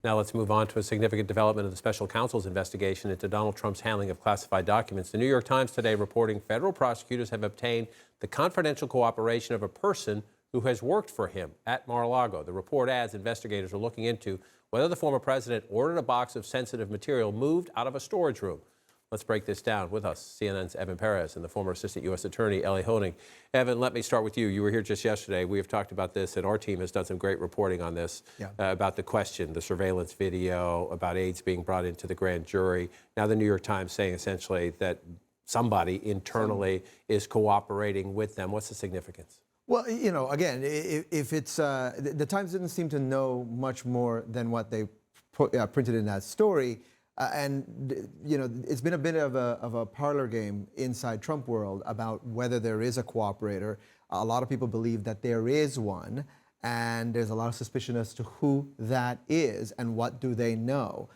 Now let's move on to a significant development of the special counsel's investigation into Donald Trump's handling of classified documents. The New York Times today reporting federal prosecutors have obtained the confidential cooperation of a person who has worked for him at Mar-a-Lago. The report adds investigators are looking into whether the former president ordered a box of sensitive material moved out of a storage room. Let's break this down. With us, CNN's Evan Perez and the former Assistant U.S. Attorney Elie Honig. Evan, let me start with you. You were here just yesterday. We have talked about this, and our team has done some great reporting on this, about the question, the surveillance video, about aides being brought into the grand jury. Now the New York Times saying essentially that somebody internally is cooperating with them. What's the significance? Well, you know, again, if it's the Times didn't seem to know much more than what they printed in that story. And, you know, it's been a bit of a parlor game inside Trump world about whether there is a cooperator. A lot of people believe that there is one, and there's a lot of suspicion as to who that is and what do they know.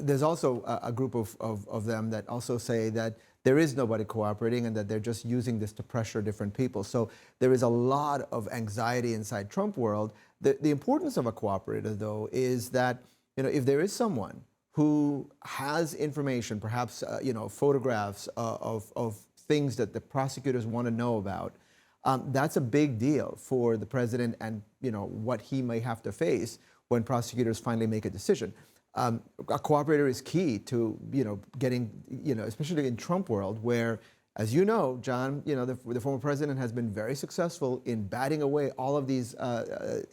There's also a group of them that also say that there is nobody cooperating and that they're just using this to pressure different people. So there is a lot of anxiety inside Trump world. The importance of a cooperator, though, is that, you know, if there is someone who has information, perhaps you know, photographs of things that the prosecutors want to know about, that's a big deal for the president and, you know, what he may have to face when prosecutors finally make a decision. A cooperator is key to, you know, getting, you know, especially in Trump world, where, as you know, John, you know, the former president has been very successful in batting away all of these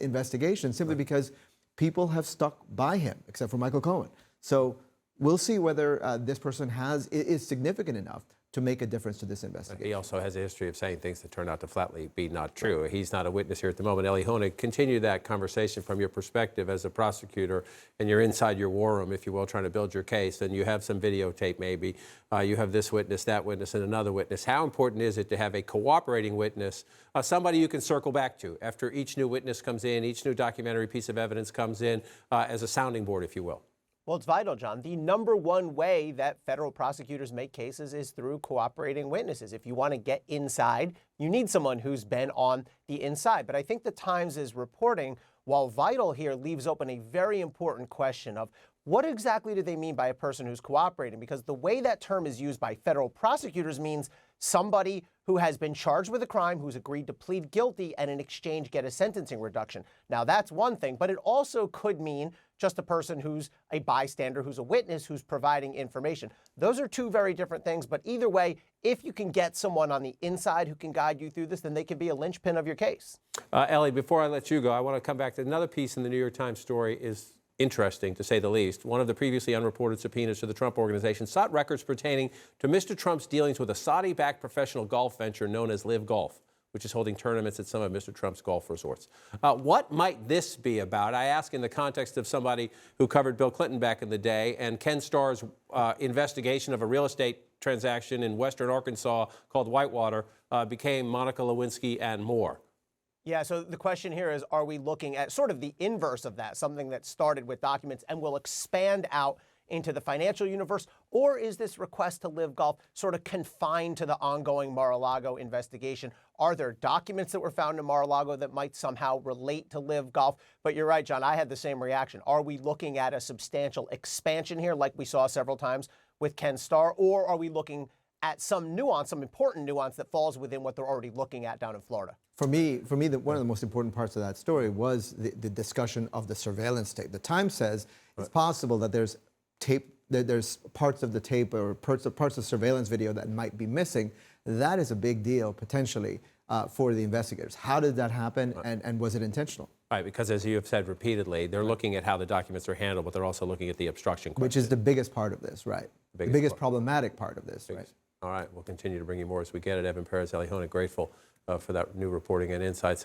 investigations simply because people have stuck by him, except for Michael Cohen. So we'll see whether this person is significant enough to make a difference to this investigation. He also has a history of saying things that turn out to flatly be not true. He's not a witness here at the moment. Elie Honig, continue that conversation from your perspective as a prosecutor, and you're inside your war room, if you will, trying to build your case, and you have some videotape maybe. You have this witness, that witness, and another witness. How important is it to have a cooperating witness, somebody you can circle back to after each new witness comes in, each new documentary piece of evidence comes in, as a sounding board, if you will? Well, it's vital, John. The number one way that federal prosecutors make cases is through cooperating witnesses. If you want to get inside, you need someone who's been on the inside. But I think the Times is reporting, while vital here, leaves open a very important question of what exactly do they mean by a person who's cooperating? Because the way that term is used by federal prosecutors means somebody who has been charged with a crime, who's agreed to plead guilty, and in exchange get a sentencing reduction. Now, that's one thing, but it also could mean just a person who's a bystander, who's a witness, who's providing information. Those are two very different things, but either way, if you can get someone on the inside who can guide you through this, then they can be a linchpin of your case. Elie, before I let you go, I want to come back to another piece in the New York Times story is interesting, to say the least. One of the previously unreported subpoenas to the Trump Organization sought records pertaining to Mr. Trump's dealings with a Saudi-backed professional golf venture known as Live Golf, which is holding tournaments at some of Mr. Trump's golf resorts. What might this be about? I ask in the context of somebody who covered Bill Clinton back in the day and Ken Starr's investigation of a real estate transaction in western Arkansas called Whitewater became Monica Lewinsky and more. Yeah, so the question here is, are we looking at sort of the inverse of that, something that started with documents and will expand out into the financial universe, or is this request to Live Golf sort of confined to the ongoing Mar-a-Lago investigation? Are there documents that were found in Mar-a-Lago that might somehow relate to Live Golf? But you're right, John, I had the same reaction. Are we looking at a substantial expansion here, like we saw several times with Ken Starr, or are we looking at some nuance, some important nuance that falls within what they're already looking at down in Florida? For me, one of the most important parts of that story was the discussion of the surveillance tape. The Times says it's possible that there's tape, there's parts of the tape or parts of surveillance video that might be missing. That is a big deal potentially for the investigators. How did that happen, and was it intentional? Right, because as you have said repeatedly, they're looking at how the documents are handled, but they're also looking at the obstruction question. Which is the biggest part of this, right? The biggest problematic part of this, right? All right, we'll continue to bring you more as we get it. Evan Perez, Elie Honig, grateful for that new reporting and insights.